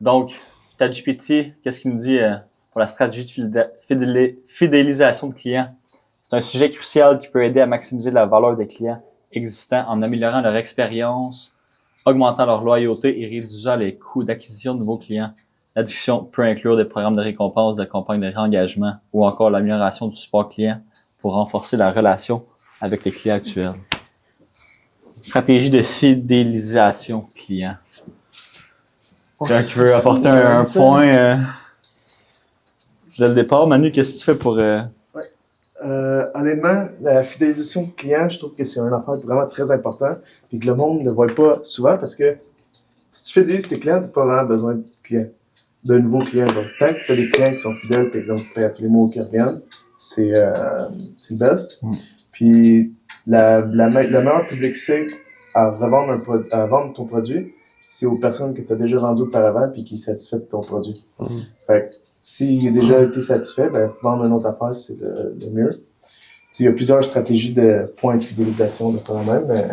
Donc, ChatGPT, qu'est-ce qu'il nous dit pour la stratégie de fidélisation de clients? C'est un sujet crucial qui peut aider à maximiser la valeur des clients existants en améliorant leur expérience, augmentant leur loyauté et réduisant les coûts d'acquisition de nouveaux clients. La discussion peut inclure des programmes de récompense, des campagnes de réengagement ou encore l'amélioration du support client pour renforcer la relation avec les clients actuels. Stratégie de fidélisation client. Quelqu'un qui veut apporter un point dès le départ. Manu, qu'est-ce que tu fais pour... Honnêtement, la fidélisation client, je trouve que c'est un affaire vraiment très important et que le monde ne le voit pas souvent parce que si tu fidélises tes clients, tu n'as pas vraiment besoin de clients, de nouveaux clients. Donc, tant que tu as des clients qui sont fidèles, par exemple, qui payent à tous les mois qui reviennent, c'est le best. Puis, le meilleur publicité à vendre ton produit, c'est aux personnes que tu as déjà vendues auparavant et qui sont satisfaites de ton produit. Fait que, s'il a déjà été satisfait, ben, vendre une autre affaire, c'est le mieux. Il y a plusieurs stratégies de points de fidélisation de quand même, mais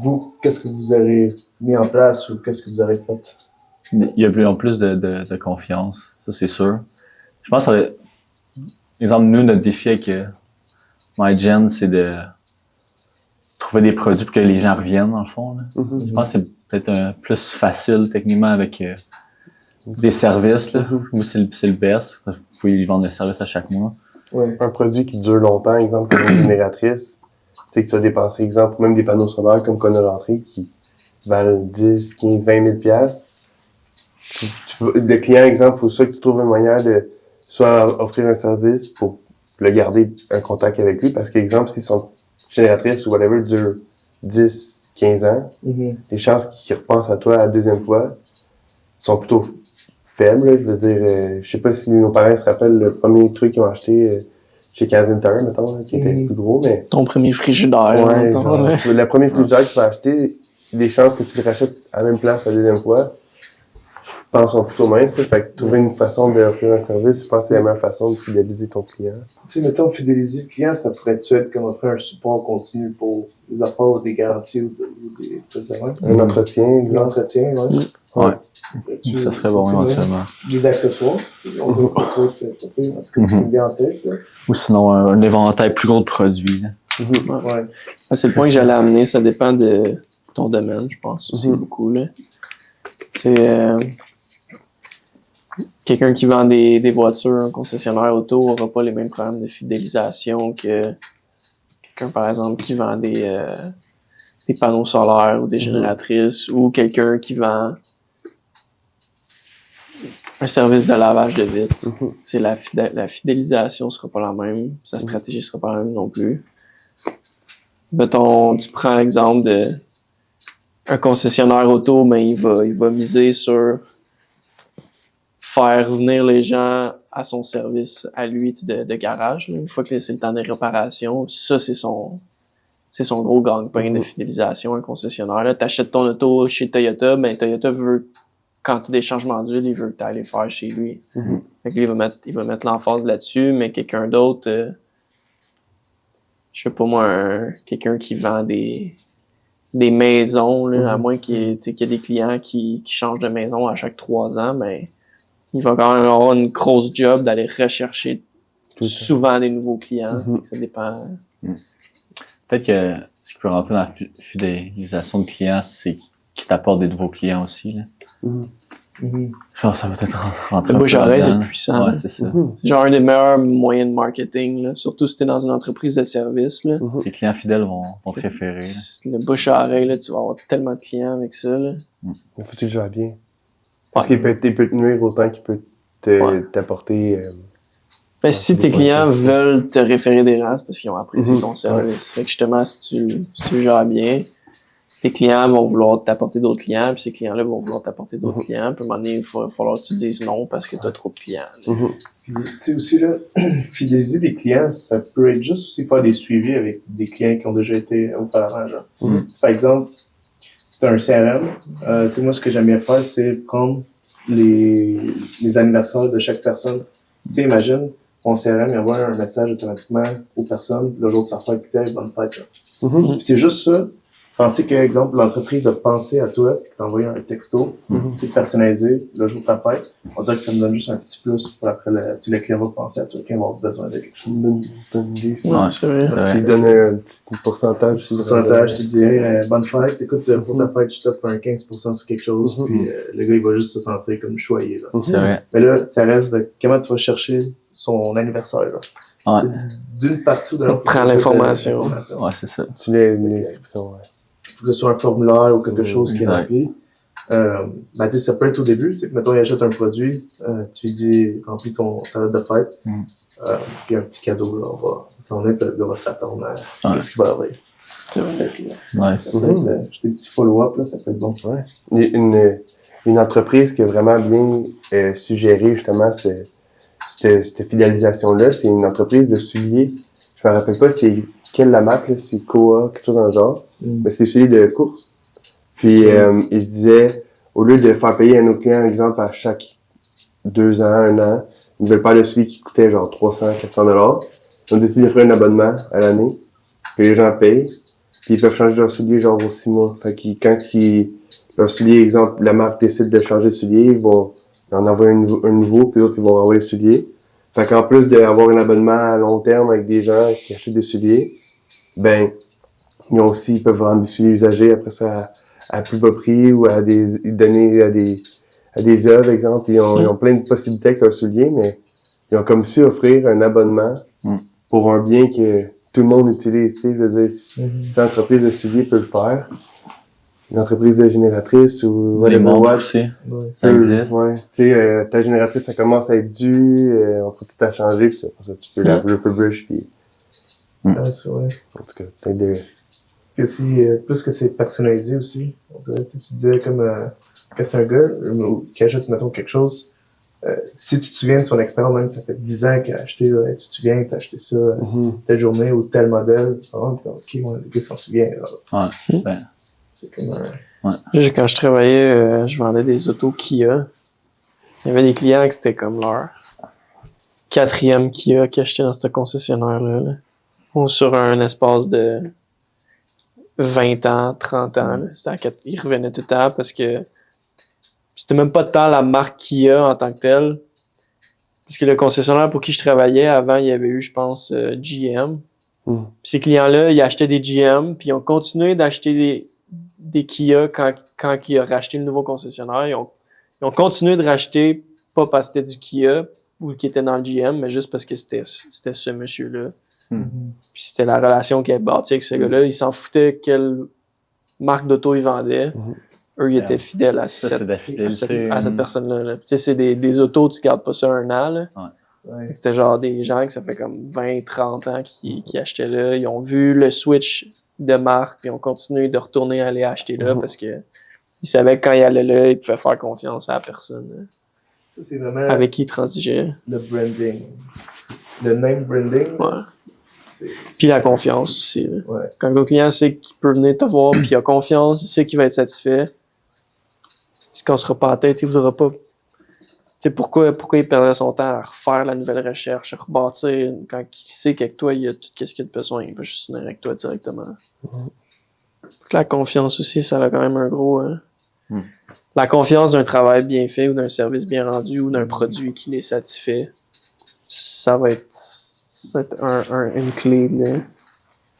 vous, qu'est-ce que vous aurez mis en place ou qu'est-ce que vous aurez fait? Il y a plus en plus de confiance, ça c'est sûr. Je pense que, exemple, nous, notre défi avec MyGen, c'est de trouver des produits pour que les gens reviennent, dans le fond. Là. Je pense que c'est peut-être plus facile, techniquement, avec des services. Là. Moi, c'est le best. Vous pouvez lui vendre des services à chaque mois. Ouais. Un produit qui dure longtemps, exemple, comme une génératrice. Tu sais que tu vas dépenser, exemple, même des panneaux solaires comme qu'on a rentré qui valent 10, 15, 20 000 piastres. Le client, exemple, il faut soit que tu trouves une manière de soit offrir un service pour le garder un contact avec lui. Parce qu'exemple, si son génératrice ou whatever dure 10, 15 ans, les chances qu'il repense à toi la deuxième fois sont plutôt faibles. Là. Je veux dire, je sais pas si nos parents se rappellent le premier truc qu'ils ont acheté chez Canadian Tire, mettons, là, qui était plus gros, mais... Ton premier frigidaire, ouais, mettons, genre, le premier frigidaire que tu vas acheter, les chances que tu le rachètes à la même place la deuxième fois, je pense, sont plutôt minces. Là. Fait que trouver une façon d'offrir un service, je pense que c'est la meilleure façon de fidéliser ton client. Tu sais, mettons, fidéliser le client, ça pourrait-être être comme offrir un support continu pour des affaires ou des garanties ou des trucs de même. Un entretien, exemple. Un entretien, ouais. Ouais. Ça serait bon, éventuellement. Des accessoires. On dirait que ça peut être, en tout cas, c'est une bien en tête. Là. Ou sinon, un éventail plus gros de produits. Là. Ouais. C'est le point que j'allais amener. Ça dépend de ton domaine, je pense, aussi beaucoup. Là. C'est quelqu'un qui vend des voitures, un concessionnaire auto, n'aura pas les mêmes problèmes de fidélisation que quelqu'un, par exemple, qui vend des panneaux solaires ou des génératrices, ou quelqu'un qui vend un service de lavage de vitres. C'est la fidélisation sera pas la même, sa stratégie sera pas la même non plus. Mettons, tu prends l'exemple de un concessionnaire auto, mais il va miser sur faire venir les gens à son service, à lui, de garage. Là. Une fois que c'est le temps des réparations, ça, c'est son gros gagne-pain de fidélisation, un concessionnaire. Tu achètes ton auto chez Toyota, ben Toyota veut, quand tu as des changements d'huile, il veut que tu ailles les faire chez lui. Fait que lui, il va mettre l'emphase là-dessus, mais quelqu'un d'autre, je sais pas moi, quelqu'un qui vend des maisons, là, à moins qu'il y ait des clients qui changent de maison à chaque 3 ans, mais il va quand même avoir une grosse job d'aller rechercher souvent des nouveaux clients. Ça dépend. Peut-être que ce qui peut rentrer dans la fidélisation de clients, c'est qui t'apporte des nouveaux clients aussi. Là. Genre, ça peut être rentrer Le bouche-à-oreille, c'est puissant. Ouais, c'est ça. C'est genre un des meilleurs moyens de marketing, là. Surtout si t'es dans une entreprise de service. Là. Les clients fidèles vont te référer. Là. Le bouche-à-oreille, là, tu vas avoir tellement de clients avec ça. Là. Il faut que tu le gères bien. Parce qu'il peut te nuire autant qu'il peut t'apporter... Ben, si tes clients veulent te référer des gens, c'est parce qu'ils ont apprécié ton service. Fait que justement, si tu le gères bien, tes clients vont vouloir t'apporter d'autres clients, puis ces clients-là vont vouloir t'apporter d'autres clients. Puis à un moment donné, il va falloir que tu dises non parce que tu as trop de clients. Puis, tu sais aussi, là, fidéliser des clients, ça peut être juste aussi faire des suivis avec des clients qui ont déjà été auparavant. Genre. Par exemple, tu as un CRM. Tu sais, moi, ce que j'aime bien faire, c'est prendre les anniversaires de chaque personne. Tu sais, imagine, mon CRM, il envoie un message automatiquement aux personnes le jour de sa fête qui dit hey, bonne fête. Puis c'est juste ça. Penser que, exemple, l'entreprise a pensé à toi, t'a envoyé un texto, tu sais, personnalisé, le jour de ta fête. On dirait que ça me donne juste un petit plus pour après, le client va penser à toi, qu'il va avoir besoin de quelque chose. C'est une bonne idée, ça. Ouais, c'est vrai. Ouais. Tu lui donnes un petit pourcentage. Pourcentage, tu dis, hey, bonne fête, écoute, pour ta fête, je t'offre un 15% sur quelque chose, puis le gars, il va juste se sentir comme choyé, là. C'est vrai. Mais là, ça reste de comment tu vas chercher son anniversaire, là. Ouais. C'est d'une partie ou de Ça l'autre. prend faut que l'information. Ouais, c'est ça. Tu l'inscription, ouais. Faut que ce soit un formulaire ou quelque chose qui est Exact. rempli. Ben, tu sais, ça peut être au début, tu sais, mettons, il achète un produit, tu lui dis, remplis ta date de fête, puis un petit cadeau, là, on va s'en être, le gars va s'attendre à ce qu'il va avoir. C'est vrai. Nice. Ça peut être, des petits follow-up, là, ça peut être bon. Ouais. Une entreprise qui a vraiment bien suggéré justement cette fidélisation-là, c'est une entreprise de souliers. Je me rappelle pas c'est quelle la marque, là, c'est Koa, quelque chose dans le genre. Mais c'est des souliers de course. Puis ils se disaient, au lieu de faire payer à nos clients, exemple, à chaque 2 ans, 1 an, une nouvelle paire de souliers qui coûtait genre 300, 400 $, ils ont décidé de faire un abonnement à l'année, que les gens payent, puis ils peuvent changer leurs souliers genre aux 6 mois. Fait que leur soulier, exemple, la marque décide de changer de soulier, ils vont en envoyer un nouveau, puis les autres, ils vont envoyer le soulier. Fait qu'en plus d'avoir un abonnement à long terme avec des gens qui achètent des souliers, ben, ils peuvent vendre des souliers usagés après ça à plus bas prix ou donner à des œuvres, exemple. Ils ont plein de possibilités avec leurs souliers, mais ils ont comme su offrir un abonnement pour un bien que tout le monde utilise, tu sais. Je veux dire, si une entreprise de souliers peut le faire, une entreprise de génératrice ou Les whatever montres what, aussi. Ouais. Ça existe. Ouais. Tu sais, ta génératrice, ça commence à être dû, on peut tout à changer, puis après ça, tu peux la refurbish, puis Ouais, c'est vrai. en tout cas, peut-être de... Puis aussi, plus que c'est personnalisé aussi. On dirait, tu disais comme, que c'est un gars qui achète, mettons, quelque chose, si tu te souviens de son expérience, même ça fait 10 ans qu'il a acheté, là, tu te souviens que t'as acheté ça telle journée ou tel modèle, ok, ouais, le gars s'en souvient. Là. Ouais. Ben, C'est comme un... Quand je travaillais, je vendais des autos Kia. Il y avait des clients que c'était comme leur 4e Kia qui achetaient dans ce concessionnaire-là. Là. Ou sur un espace de 20 ans, 30 ans. Là. Ils revenaient tout le temps parce que c'était même pas tant la marque Kia en tant que telle. Parce que le concessionnaire pour qui je travaillais, avant, il y avait eu, je pense, GM. Puis ces clients-là, ils achetaient des GM, puis ils ont continué d'acheter des Kia quand il a racheté le nouveau concessionnaire. Ils ont continué de racheter, pas parce que c'était du Kia ou qui était dans le GM, mais juste parce que c'était ce monsieur-là. Puis c'était la relation qu'il avait bâtie avec ce gars-là. Ils s'en foutaient quelle marque d'auto il vendait. Eux, ils étaient fidèles à cette personne-là. Là. Tu sais, c'est des autos, tu gardes pas ça 1 an. Là. Ouais. C'était genre des gens que ça fait comme 20-30 ans qui achetaient là. Ils ont vu le switch de marque, puis ils ont continué de retourner aller acheter là parce que ils savaient que quand ils allaient là, ils pouvaient faire confiance à la personne Ça, c'est vraiment avec qui ils transigeaient. le branding. Le name branding. Ouais. C'est Puis la confiance aussi. Là. Ouais. Quand le client sait qu'il peut venir te voir, puis il a confiance, il sait qu'il va être satisfait, il se cassera pas la tête, il voudra pas. Tu sais, pourquoi il perdrait son temps à refaire la nouvelle recherche, à rebâtir, quand il sait qu'avec toi, il y a tout ce qu'il a de besoin, il va juste venir avec toi directement. Donc, la confiance aussi, ça a quand même un gros... La confiance d'un travail bien fait ou d'un service bien rendu ou d'un produit qui les satisfait, ça va être une clé de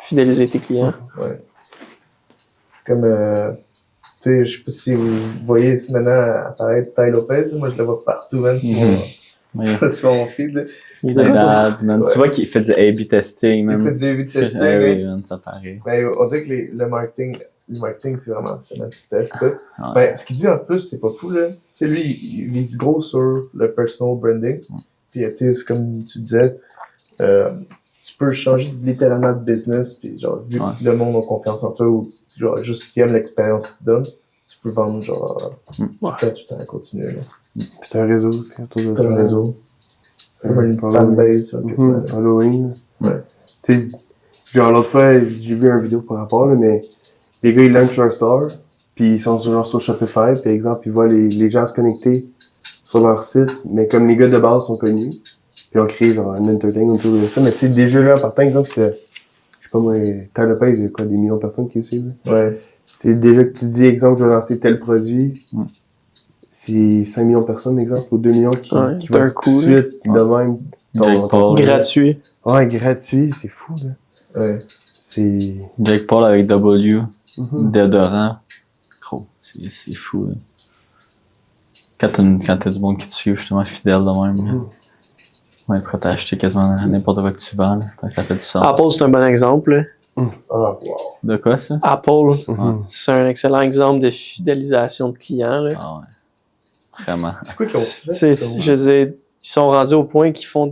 fidéliser tes clients. Ouais. Comme, tu sais, je sais pas si vous voyez maintenant apparaître Ty Lopez, moi je le vois partout, même sur sur mon feed. Là. Tu vois qu'il fait du A/B testing, Il même. fait du A/B testing. Oui, man, ça paraît. Ben, on dirait que le marketing, c'est vraiment ça, même si test tout. Ben, ce qu'il dit en plus, c'est pas fou, là. Tu sais, lui, il vise gros sur le personal branding. Puis, tu sais, c'est comme tu disais, tu peux changer littéralement de business, puis genre, vu que le monde a confiance en toi, ou genre, juste s'il aime l'expérience que tu donnes, tu peux vendre, genre, tout le temps à continuer, là. Puis t'as un réseau aussi autour de T'as toi. un réseau. Une fanbase, Following. Ouais. Tu sais, genre l'autre fois, j'ai vu une vidéo par rapport, là, mais les gars, ils lancent leur store, puis ils sont genre sur Shopify, puis exemple, ils voient les gens se connecter sur leur site, mais comme les gars de base sont connus, puis on crée genre un entertainment autour de ça. Mais tu sais, des jeux là, par exemple, c'était, je sais pas moi, Tyler Perry, il y a quoi, des millions de personnes qui le suivent. Là. Ouais. C'est déjà que tu dis, exemple, je vais lancer tel produit. C'est 5 millions de personnes, exemple, ou 2 millions qui d'un vont coup, tout de suite, de même. Jake Paul. Gratuit. Ouais, gratuit, c'est fou, là. Ouais. C'est... Jake Paul avec W, Mhm. déodorant. Gros, c'est fou. Là. Quand t'as du monde qui te suit, justement, fidèle de même. Là. Ouais, tu vas acheter quasiment n'importe quoi que tu vends. Là. Ça fait du sens. Apple, c'est un bon exemple. Là. Ah, wow. De quoi, ça? Apple, Mhm. c'est un excellent exemple de fidélisation de clients. Là. Ah ouais. Vraiment. C'est quoi qu'ils ont Tu fait? sais, je veux dire, ils sont rendus au point qu'ils font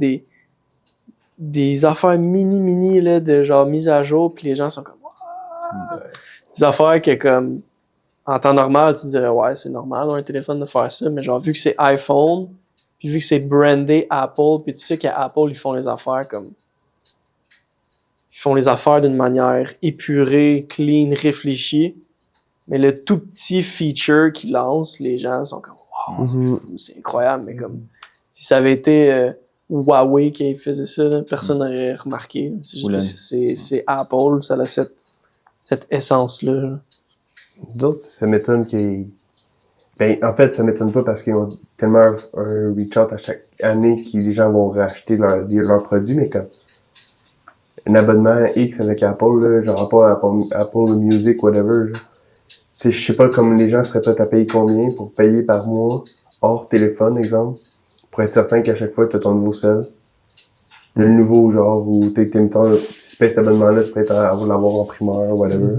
des affaires mini là, de genre mise à jour, puis les gens sont comme What? Des affaires que comme en temps normal, tu dirais ouais, c'est normal un téléphone de faire ça, mais genre vu que c'est iPhone, puis vu que c'est brandé Apple, puis tu sais qu'à Apple ils font les affaires comme ils font les affaires d'une manière épurée, clean, réfléchie. Mais le tout petit feature qu'ils lancent, les gens sont comme wow, c'est Mhm. fou, c'est incroyable, mais comme si ça avait été Huawei qui faisait ça, là, personne n'aurait remarqué. C'est juste Oula. parce que c'est Apple, ça a cette essence-là. Là. D'autres, ça m'étonne qu'ils... Ben, en fait, ça m'étonne pas parce qu'ils ont tellement un reach-out à chaque année que les gens vont racheter leurs produits, mais comme un abonnement X avec Apple, là, genre Apple Music, whatever, là. Tu sais, je sais pas comme les gens seraient prêts à payer combien pour payer par mois, hors téléphone, exemple, pour être certain qu'à chaque fois, tu as ton nouveau sel. De le nouveau, genre, ou si tu payes cet abonnement-là, tu peux l'avoir en primeur, whatever.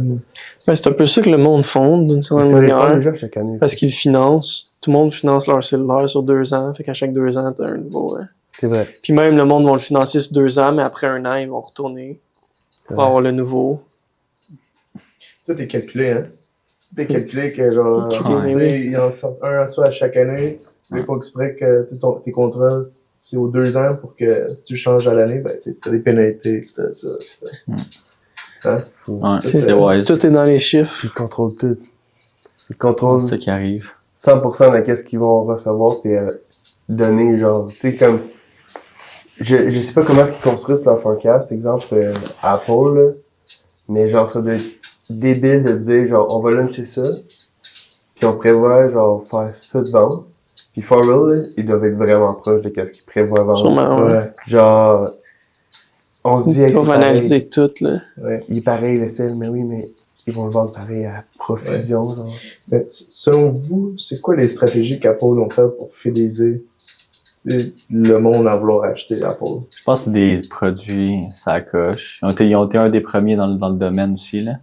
Ben, c'est un peu ça que le monde fonde, d'une Mais certaine c'est le fun manière. déjà chaque année. Parce ça. qu'ils financent. Tout le monde finance leur cellulaire sur 2 ans. Fait qu'à chaque 2 ans, t'as un nouveau. Hein. C'est vrai. Puis même le monde va le financer sur 2 ans, mais après 1 an, ils vont retourner pour Ouais. avoir le nouveau. Toi, t'es calculé, hein? T'es calculé que, genre, calculé, tu oui. sais, ils en sortent un à soi à chaque année. Ils font exprès que tu sais, tes contrats, c'est aux 2 ans pour que si tu changes à l'année, ben, t'as des pénalités, t'as ça. Ouais, C'est c'est ça. wise. Tout est dans les chiffres. Ils contrôlent tout. Ils contrôlent C'est ça qui arrive. 100% de qu'est-ce qu'ils vont recevoir puis donner, genre, tu sais, comme... Je sais pas comment est-ce qu'ils construisent leur forecast, exemple, Apple, là, mais genre, ça doit être débile de dire, genre, on va lancer ça, puis on prévoit, genre, faire ça de vente. Puis for real, là, ils doivent être vraiment proches de qu'est-ce qu'ils prévoient vendre. Sûrement, ouais. Ouais. Genre, on se dit, hey, Ils c'est doivent pareil. analyser tout, là. Ouais. Il est pareil, le sel, mais oui, mais ils vont le vendre pareil à profusion, genre. Ben, selon vous, c'est quoi les stratégies qu'Apple ont fait pour fidéliser tu sais, le monde à vouloir acheter Apple? Je pense que c'est des produits sacoches. Ils ont été un des premiers dans le domaine aussi, là.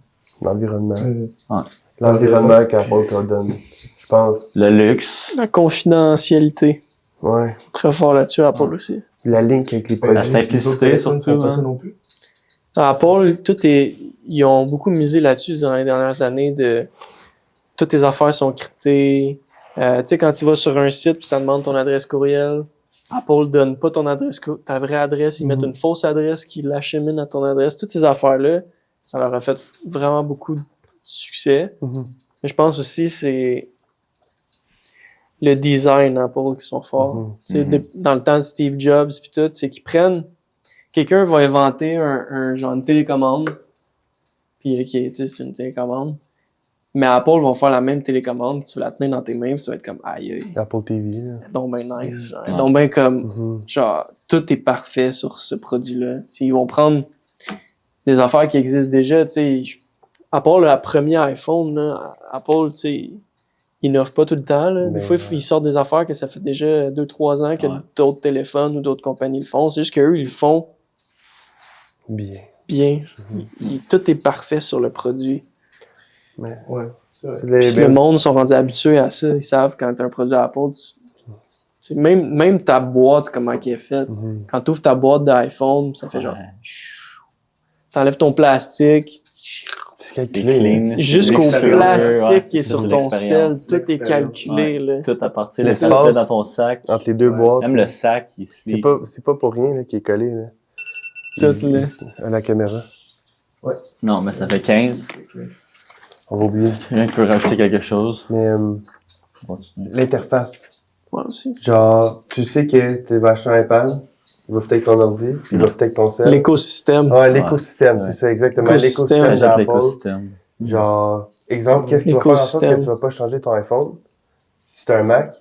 L'environnement. Mm. L'environnement qu'Apple te donne, je pense. Le luxe, La confidentialité. Ouais. Très fort là-dessus, Apple aussi. La link avec les produits. la simplicité Les autres surtout. téléphones font pas ça Hein. non plus. Apple, ils ont beaucoup misé là-dessus dans les dernières années de toutes tes affaires sont cryptées. Tu sais, quand tu vas sur un site puis ça demande ton adresse courriel, Apple donne pas ta vraie adresse, ils mettent une fausse adresse qui l'achemine à ton adresse. Toutes ces affaires-là, ça leur a fait vraiment beaucoup de succès. Mhm. Mais je pense aussi c'est le design Apple qui sont forts. Mhm. Tu sais, dans le temps de Steve Jobs puis tout, c'est qu'ils prennent quelqu'un va inventer un genre de télécommande, puis ok, tu sais, c'est une télécommande. Mais Apple vont faire la même télécommande, tu vas la tenir dans tes mains, puis tu vas être comme aïe aïe. Apple TV, là. Elle est donc bien nice. Genre, elle est Ouais. donc bien comme, Mhm. genre, tout est parfait sur ce produit-là. T'sais, ils vont prendre des affaires qui existent déjà, tu sais. À part le premier iPhone, là, Apple, tu sais, ils innovent pas tout le temps, là. Des Mais fois, ouais. ils sortent des affaires que ça fait déjà 2-3 ans que Ouais. d'autres téléphones ou d'autres compagnies le font. C'est juste qu'eux, ils le font Bien. bien. Tout est parfait sur le produit. Mais Ouais, c'est vrai. c'est les Puis le monde sont rendus habitués à ça. Ils savent quand t'as un produit Apple, même ta boîte, comment elle est faite. Mhm. Quand tu ouvres ta boîte d'iPhone, ça fait genre... Ouais. T'enlèves ton plastique, C'est C'est calculé. clean. jusqu'au l'expérience. plastique Ouais, qui est c'est sur ça, ton sel, l'expérience. tout est L'expérience. calculé. Là. Tout à partir de L'espace. ça, tu fais dans ton sac. Entre les deux Ouais. boîtes. Même le sac, il se C'est lit. pas pour rien là, qui est collé là. Tout, là. À la caméra. Non, mais ça fait 15. On va oublier. Quelqu'un qui veut rajouter quelque chose. Mais Continue. l'interface. Ouais, aussi. Genre, tu sais que tu vas acheter un iPad, il va fitter avec ton ordi, puis il va fitter avec ton cell. L'écosystème. Ah, l'écosystème, Ouais. c'est ça, exactement. L'écosystème. L'écosystème J'aime d'Apple. l'écosystème. Genre, exemple, qu'est-ce qui va faire en sorte que L'écosystème. tu vas pas changer ton iPhone si tu as un Mac?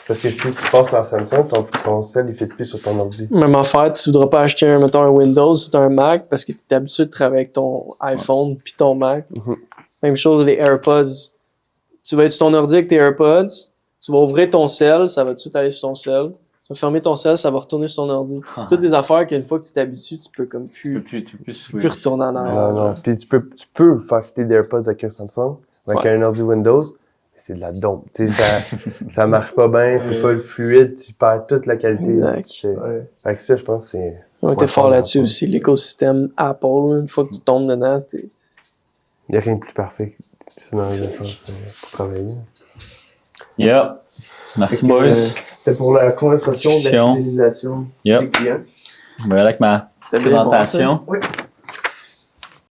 Parce que si tu passes à Samsung, ton cell, il ne fit plus sur ton ordi. Même affaire, tu voudras pas acheter mettons, un Windows si tu as un Mac parce que tu es habitué de travailler avec ton iPhone puis ton Mac. Mhm. Même chose, les AirPods. Tu vas être sur ton ordi avec tes AirPods, tu vas ouvrir ton cell, ça va tout de suite aller sur ton cell. Tu vas fermer ton cell, ça va retourner sur ton ordi. C'est toutes des affaires qu'une fois que tu t'habitues, tu peux comme Tu peux plus plus retourner en arrière. Non. Puis tu peux faire fitter des AirPods avec un Samsung, avec un ordi Windows, mais c'est de la dompe. Tu sais, ça marche pas bien, c'est pas le fluide, tu perds toute la qualité. Exact. Ouais. Avec ça, je pense que c'est... On était Ouais, fort fort là-dessus Apple. aussi. L'écosystème Apple, une fois que tu tombes dedans, Il n'y a rien de plus parfait que dans les essences pour travailler. Yeah. Merci, Fait que, boys. c'était pour la conversation de la Discussion. fidélisation Yep. des clients. On va y aller avec ma c'était bien bon, ça. présentation. Oui.